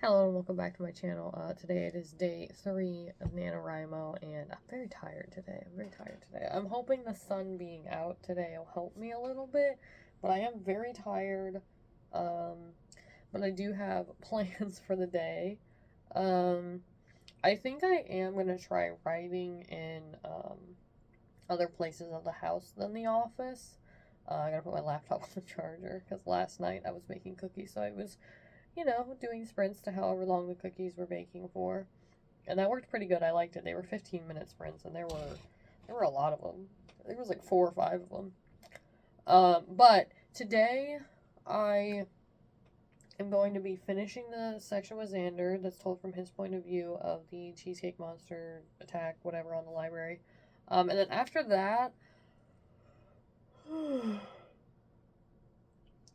Hello and welcome back to my channel. Today it is day 3 of NaNoWriMo and I'm very tired today. I'm hoping the sun being out today will help me a little bit, but I am very tired. But I do have plans for the day. I think I am going to try writing in other places of the house than the office. I gotta put my laptop on the charger because last night I was making cookies, so I was doing sprints to however long the cookies were baking for. And that worked pretty good. I liked it. They were 15-minute sprints, and there were a lot of them. There was like 4 or 5 of them. But today, I am going to be finishing the section with Xander that's told from his point of view of the Cheesecake Monster attack, whatever, on the library. And then after that,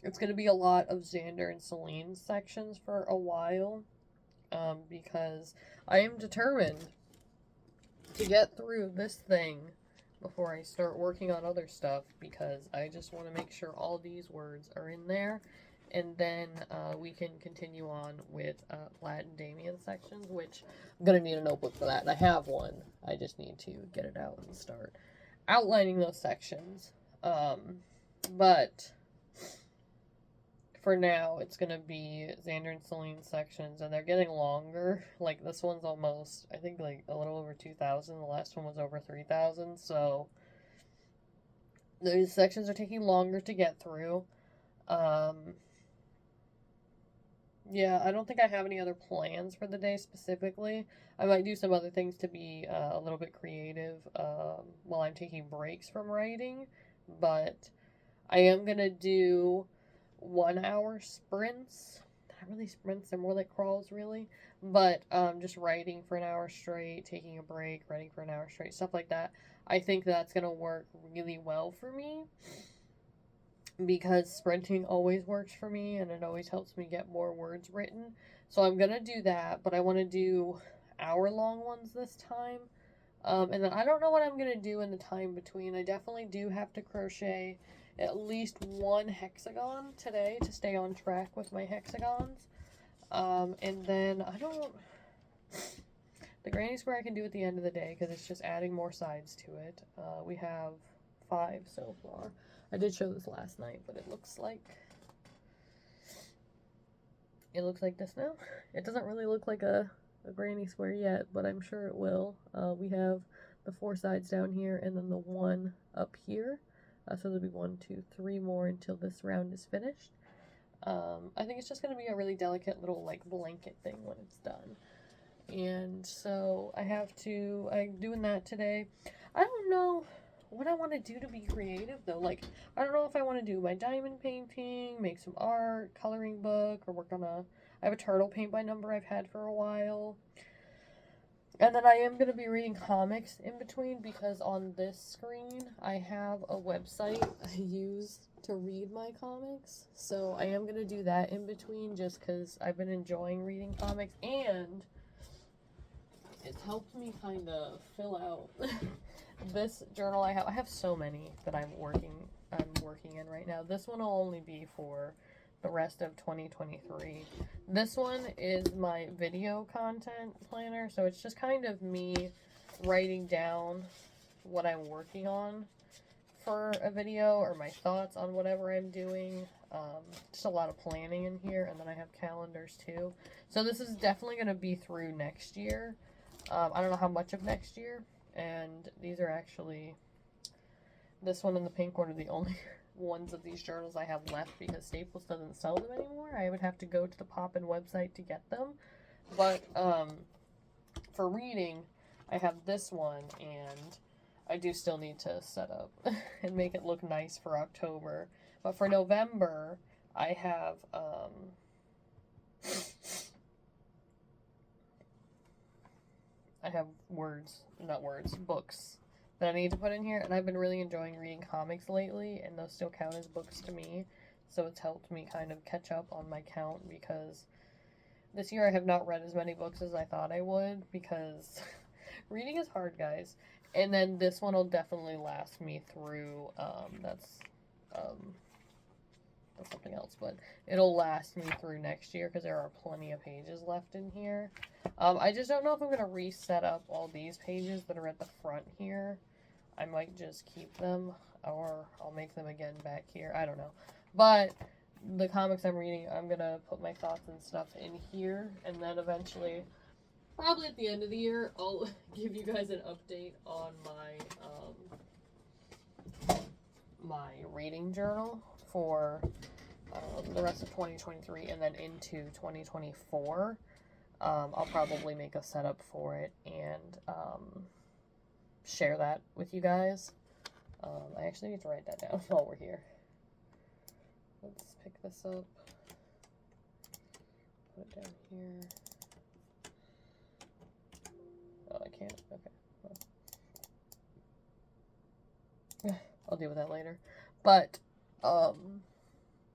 it's going to be a lot of Xander and Celine's sections for a while, because I am determined to get through this thing before I start working on other stuff, because I just want to make sure all these words are in there, and then we can continue on with Vlad and Damien sections, which I'm going to need a notebook for that, and I have one. I just need to get it out and start outlining those sections. But for now, it's going to be Xander and Celine's sections, and they're getting longer. Like, this one's almost, I think, like, a little over 2,000. The last one was over 3,000, so those sections are taking longer to get through. Yeah, I don't think I have any other plans for the day specifically. I might do some other things to be a little bit creative while I'm taking breaks from writing, but I am going to do 1-hour sprints. Not really sprints, they're more like crawls, really. But just writing for an hour straight, taking a break, writing for an hour straight, stuff like that. I think that's going to work really well for me, because sprinting always works for me and it always helps me get more words written. So I'm going to do that, but I want to do hour-long ones this time. And then I don't know what I'm going to do in the time between. I definitely do have to crochet at least one hexagon today to stay on track with my hexagons. And then the granny square I can do at the end of the day because it's just adding more sides to it. We have 5 so far. I did show this last night, but it looks like this now. It doesn't really look like a granny square yet, but I'm sure it will. We have the 4 sides down here and then the 1 up here. So there'll be 1, 2, 3 more until this round is finished. I think it's just going to be a really delicate little like blanket thing when it's done. And so I'm doing that today. I don't know what I want to do to be creative though. Like, I don't know if I want to do my diamond painting, make some art, coloring book, or work on I have a turtle paint by number I've had for a while. And then I am going to be reading comics in between, because on this screen I have a website I use to read my comics. So I am going to do that in between just because I've been enjoying reading comics, and it's helped me kind of fill out this journal I have. I have so many that I'm working in right now. This one will only be for the rest of 2023. This one is my video content planner, so it's just kind of me writing down what I'm working on for a video, or my thoughts on whatever I'm doing. Just a lot of planning in here, and then I have calendars too. So this is definitely going to be through next year. I don't know how much of next year, and these are actually, this one and the pink one are the only ones of these journals I have left, because Staples doesn't sell them anymore. I would have to go to the Poppin website to get them. But for reading, I have this one, and I do still need to set up and make it look nice for October. But for November, I have books that I need to put in here, and I've been really enjoying reading comics lately, and those still count as books to me, so it's helped me kind of catch up on my count, because this year I have not read as many books as I thought I would, because reading is hard, guys. And then this one will definitely last me through, that's with something else, but it'll last me through next year because there are plenty of pages left in here. I just don't know if I'm going to reset up all these pages that are at the front here. I might just keep them, or I'll make them again back here. I don't know. But the comics I'm reading, I'm going to put my thoughts and stuff in here, and then eventually, probably at the end of the year, I'll give you guys an update on my reading journal for the rest of 2023 and then into 2024. I'll probably make a setup for it and share that with you guys. I actually need to write that down while we're here. Let's pick this up. Put it down here. Oh, I can't? Okay. Well. I'll deal with that later. But,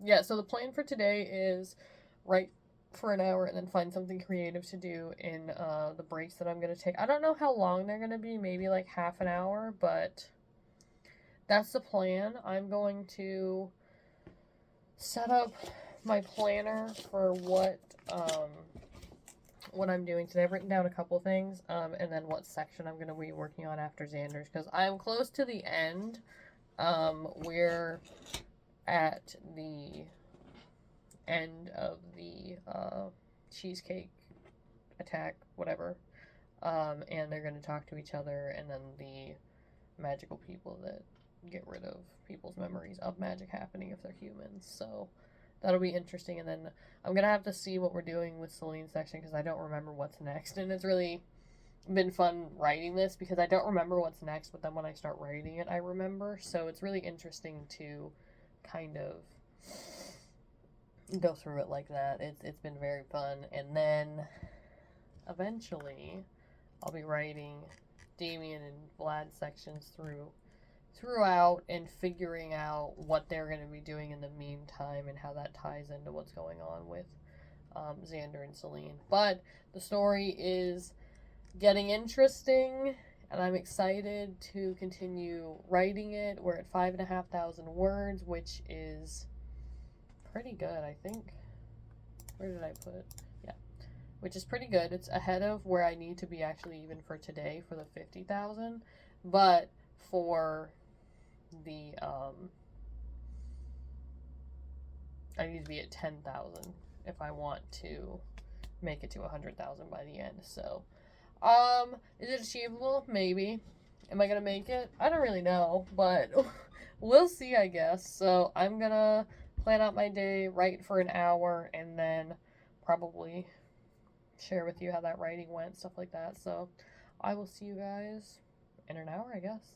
yeah, so the plan for today is write for an hour and then find something creative to do in the breaks that I'm going to take. I don't know how long they're going to be, maybe like half an hour, but that's the plan. I'm going to set up my planner for what I'm doing today. I've written down a couple things, and then what section I'm going to be working on after Xander's, because I'm close to the end. We're at the end of the cheesecake attack, whatever, and they're going to talk to each other, and then the magical people that get rid of people's memories of magic happening if they're humans, so that'll be interesting. And then I'm going to have to see what we're doing with Celine's section, because I don't remember what's next, and it's really been fun writing this because I don't remember what's next, but then when I start writing it, I remember. So it's really interesting to kind of go through it like that. It's been very fun. And then eventually I'll be writing Damien and Vlad's sections throughout and figuring out what they're going to be doing in the meantime and how that ties into what's going on with Xander and Celine. But the story is getting interesting, and I'm excited to continue writing it. We're at 5,500 words, which is pretty good, I think. Where did I put it? Yeah. Which is pretty good. It's ahead of where I need to be actually even for today for the 50,000. But for the, I need to be at 10,000 if I want to make it to 100,000 by the end, so is it achievable? Maybe. Am I gonna make it? I don't really know, but we'll see, I guess. So I'm gonna plan out my day, write for an hour, and then probably share with you how that writing went, stuff like that. So I will see you guys in an hour, I guess.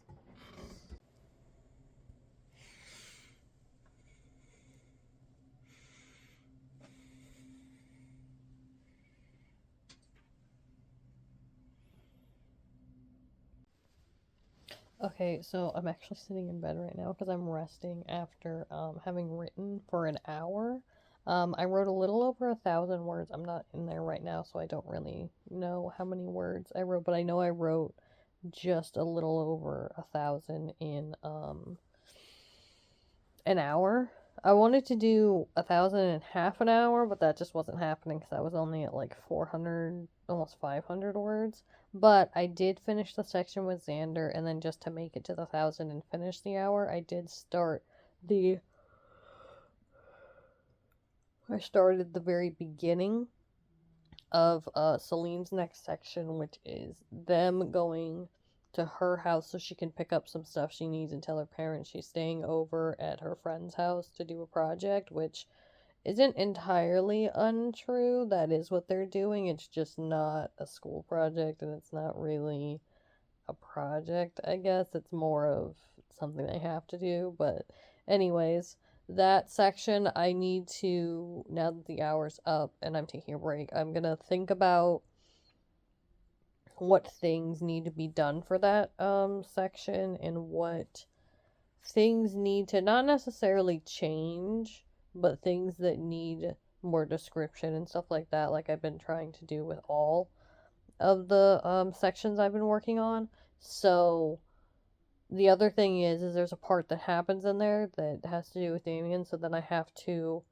Okay, so I'm actually sitting in bed right now because I'm resting after having written for an hour. I wrote a little over 1,000 words. I'm not in there right now, so I don't really know how many words I wrote, but I know I wrote just a little over 1,000 in an hour. I wanted to do 1,000 in half an hour, but that just wasn't happening because I was only at like 400, almost 500 words. But I did finish the section with Xander, and then just to make it to the 1,000 and finish the hour, I started the very beginning of Celine's next section, which is them going to her house so she can pick up some stuff she needs and tell her parents she's staying over at her friend's house to do a project, which isn't entirely untrue. That is what they're doing. It's just not a school project, and it's not really a project, I guess. It's more of something they have to do. But anyways, that section I need to, now that the hour's up and I'm taking a break, I'm gonna think about what things need to be done for that section and what things need to not necessarily change, but things that need more description and stuff like that, like I've been trying to do with all of the sections I've been working on. So the other thing is there's a part that happens in there that has to do with Damien, so then I have to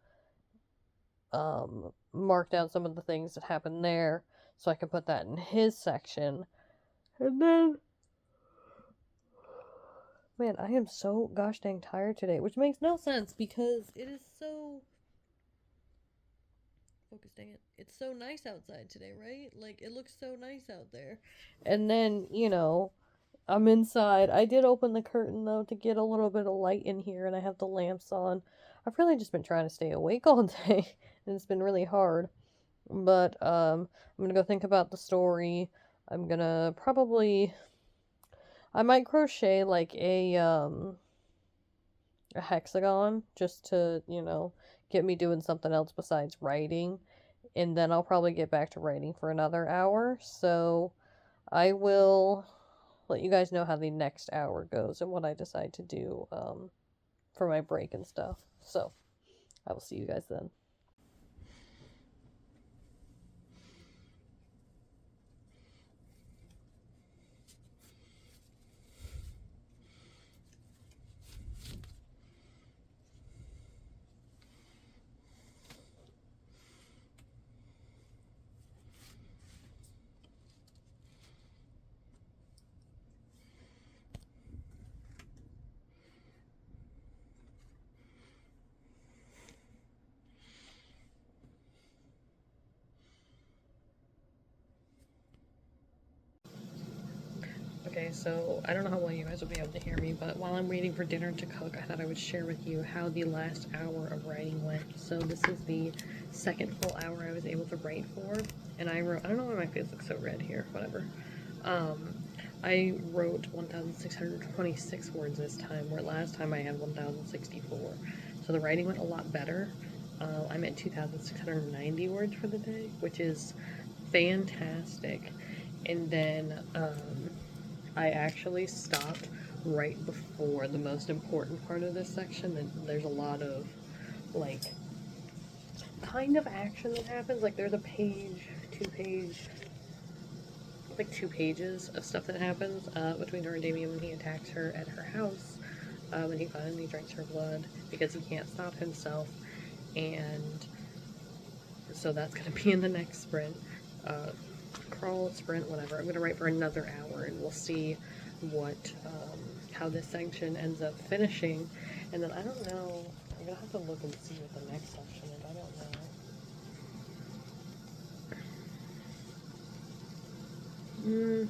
mark down some of the things that happen there so I can put that in his section. And then, man, I am so gosh dang tired today, which makes no sense because it is so, focus, dang it, it's so nice outside today, right? Like, it looks so nice out there. And then, you know, I'm inside. I did open the curtain though to get a little bit of light in here, and I have the lamps on. I've really just been trying to stay awake all day, and it's been really hard. But I'm gonna go think about the story. I'm gonna probably, I might crochet like a hexagon just to, you know, get me doing something else besides writing. And then I'll probably get back to writing for another hour. So I will let you guys know how the next hour goes and what I decide to do for my break and stuff. So I will see you guys then. Okay, so I don't know how well you guys will be able to hear me, but while I'm waiting for dinner to cook, I thought I would share with you how the last hour of writing went. So this is the second full hour I was able to write for, and I wrote, I don't know why my face looks so red here, whatever. I wrote 1,626 words this time, where last time I had 1,064. So the writing went a lot better. I'm at 2,690 words for the day, which is fantastic. And then, I actually stopped right before the most important part of this section. And there's a lot of, like, kind of action that happens. Like, there's a page, like 2 pages of stuff that happens between her and Damien when he attacks her at her house. When he finally drinks her blood because he can't stop himself. And so that's going to be in the next sprint. Crawl, sprint, whatever. I'm going to write for another hour, and we'll see what, how this section ends up finishing. And then I don't know, I'm going to have to look and see what the next section is. I don't know.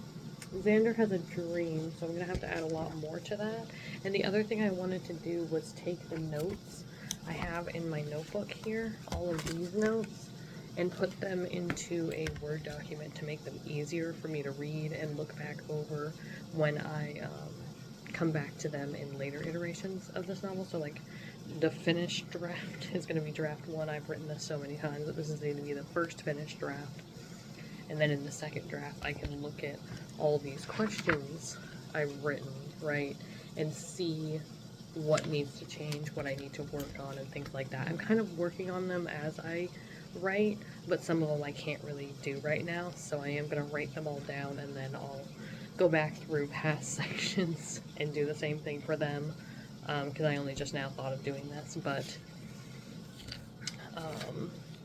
Xander has a dream, so I'm going to have to add a lot more to that. And the other thing I wanted to do was take the notes I have in my notebook here, all of these notes, and put them into a Word document to make them easier for me to read and look back over when I come back to them in later iterations of this novel. So, like, the finished draft is going to be draft 1. I've written this so many times that this is going to be the first finished draft. And then in the second draft, I can look at all these questions I've written, right, and see what needs to change, what I need to work on, and things like that. I'm kind of working on them as I write, but some of them I can't really do right now, so I am going to write them all down, and then I'll go back through past sections and do the same thing for them, because I only just now thought of doing this, but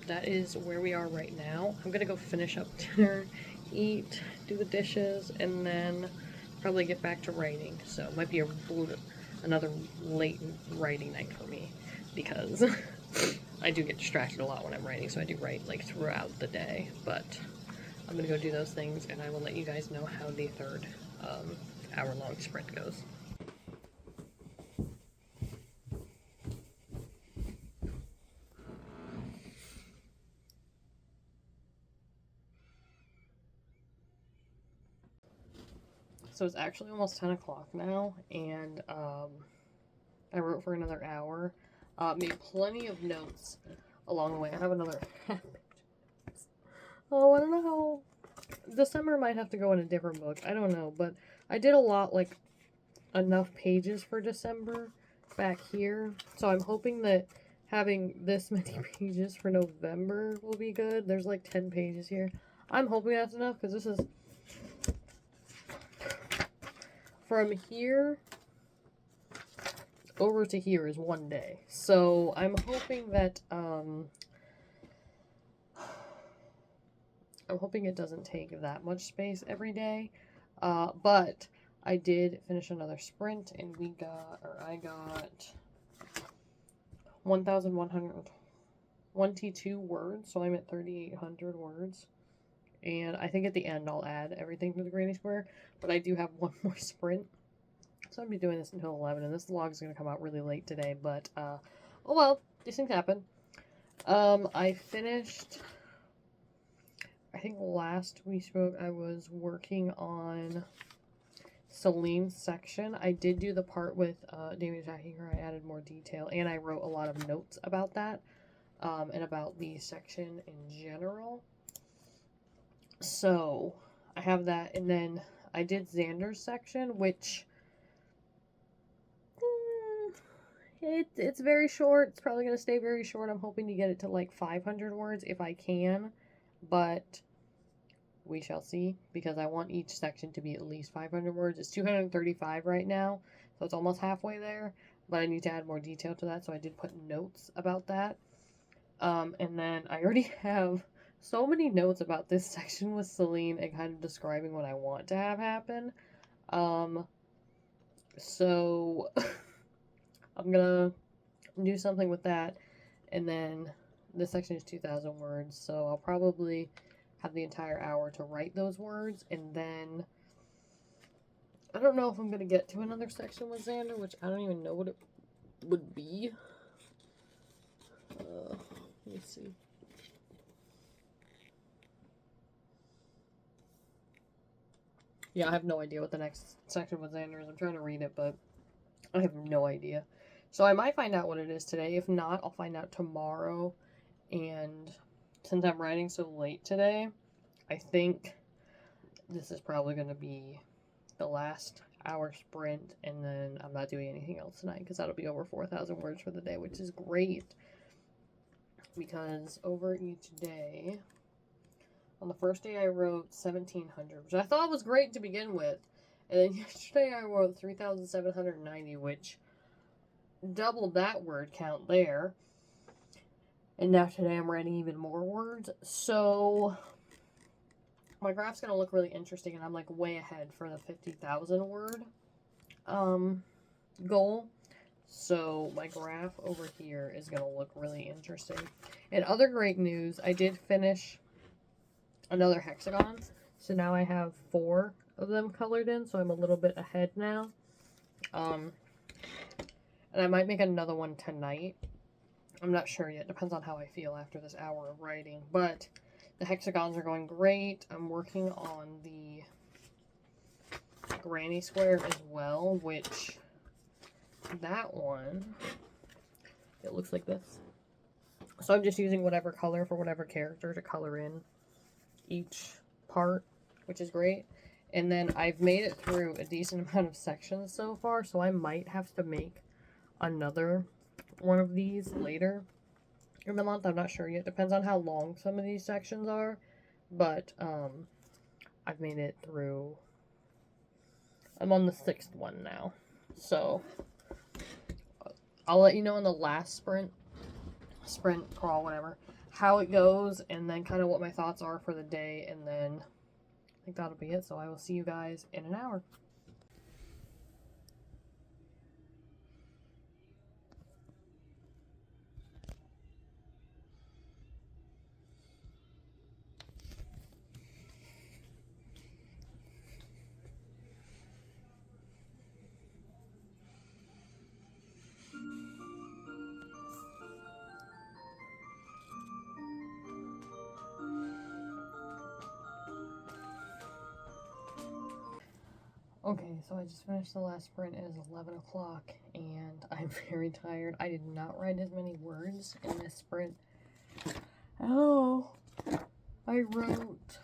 that is where we are right now. I'm gonna go finish up dinner, eat, do the dishes, and then probably get back to writing. So it might be another late writing night for me, because I do get distracted a lot when I'm writing, so I do write like throughout the day. But I'm gonna go do those things, and I will let you guys know how the third hour-long sprint goes. So it's actually almost 10 o'clock now, and I wrote for another hour. Made plenty of notes along the way. I have another oh, I don't know how... December might have to go in a different book. I don't know, but I did a lot, like, enough pages for December back here. So I'm hoping that having this many pages for November will be good. There's like 10 pages here. I'm hoping that's enough, because this is... From here over to here is 1 day. So I'm hoping that, I'm hoping it doesn't take that much space every day. But I did finish another sprint, and I got 1,122 words, so I'm at 3,800 words. And I think at the end I'll add everything to the granny square, but I do have one more sprint. So I'll be doing this until 11, and this vlog is going to come out really late today, but, oh well, these things happen. I finished, I think last we spoke, I was working on Celine's section. I did do the part with David attacking her. I added more detail, and I wrote a lot of notes about that, and about the section in general. So, I have that, and then I did Xander's section, which, it's very short. It's probably going to stay very short. I'm hoping to get it to like 500 words if I can, but we shall see, because I want each section to be at least 500 words. It's 235 right now, so it's almost halfway there, but I need to add more detail to that, so I did put notes about that. And then I already have so many notes about this section with Celine and kind of describing what I want to have happen. So I'm gonna do something with that, and then this section is 2,000 words, so I'll probably have the entire hour to write those words, and then I don't know if I'm gonna get to another section with Xander, which I don't even know what it would be. Let me see. Yeah, I have no idea what the next section with Xander is. I'm trying to read it, but I have no idea. So I might find out what it is today. If not, I'll find out tomorrow. And since I'm writing so late today, I think this is probably going to be the last hour sprint, and then I'm not doing anything else tonight, because that'll be over 4,000 words for the day, which is great. Because over each day, on the first day I wrote 1,700, which I thought was great to begin with. And then yesterday I wrote 3,790, which doubled that word count there. And now today I'm writing even more words. So my graph's going to look really interesting, and I'm like way ahead for the 50,000 word goal. So my graph over here is going to look really interesting. And other great news, I did finish another hexagon. So now I have 4 of them colored in, so I'm a little bit ahead now. And I might make another one tonight. I'm not sure yet. Depends on how I feel after this hour of writing. But the hexagons are going great. I'm working on the granny square as well, which that one, it looks like this. So I'm just using whatever color for whatever character to color in each part, which is great. And then I've made it through a decent amount of sections so far, so I might have to make another one of these later in the month. I'm not sure yet. Depends on how long some of these sections are. But I've made it through. I'm on the 6th one now. So I'll let you know in the last sprint, crawl, whatever, how it goes, and then kind of what my thoughts are for the day, and then I think that'll be it. So I will see you guys in an hour. Okay, so I just finished the last sprint. It is 11 o'clock, and I'm very tired. I did not write as many words in this sprint. Oh, I wrote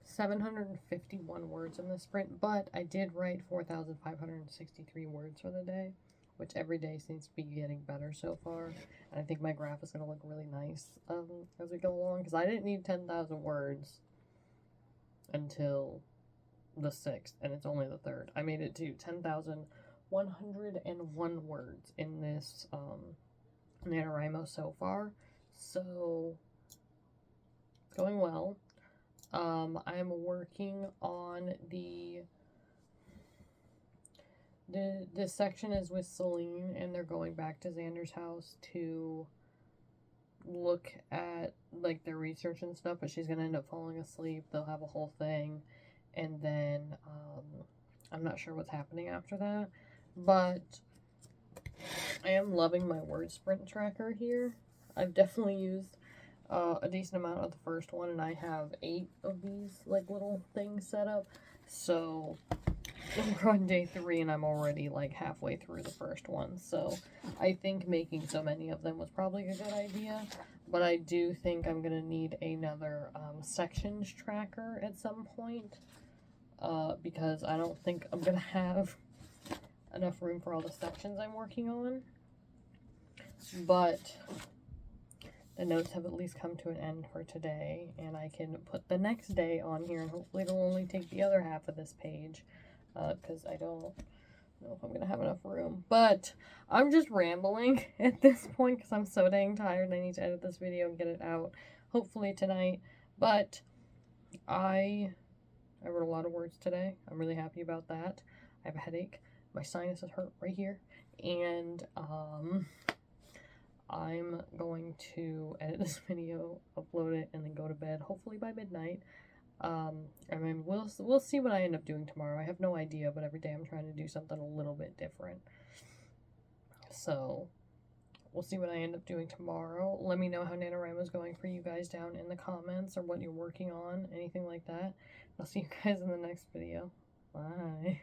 751 words in this sprint, but I did write 4,563 words for the day, which every day seems to be getting better so far. And I think my graph is going to look really nice as we go along, because I didn't need 10,000 words until the 6th, and it's only the 3rd. I made it to 10,000 101 words in this NaNoWriMo so far, so it's going well. I'm working on this section is with Celine, and they're going back to Xander's house to look at like their research and stuff, but she's gonna end up falling asleep. They'll have a whole thing, and then I'm not sure what's happening after that, but I am loving my word sprint tracker here. I've definitely used a decent amount of the first one, and I have 8 of these like little things set up, so we're on day 3 and I'm already like halfway through the first one, so I think making so many of them was probably a good idea, but I do think I'm gonna need another sections tracker at some point, because I don't think I'm gonna have enough room for all the sections I'm working on. But the notes have at least come to an end for today, and I can put the next day on here, and hopefully it'll only take the other half of this page, because I don't know if I'm going to have enough room. But I'm just rambling at this point because I'm so dang tired and I need to edit this video and get it out, hopefully tonight. But I wrote a lot of words today. I'm really happy about that. I have a headache. My sinuses hurt right here. And I'm going to edit this video, upload it, and then go to bed, hopefully by midnight. I mean, we'll see what I end up doing tomorrow. I have no idea, but every day I'm trying to do something a little bit different. So, we'll see what I end up doing tomorrow. Let me know how NaNoWriMo is going for you guys down in the comments, or what you're working on, anything like that. I'll see you guys in the next video. Bye.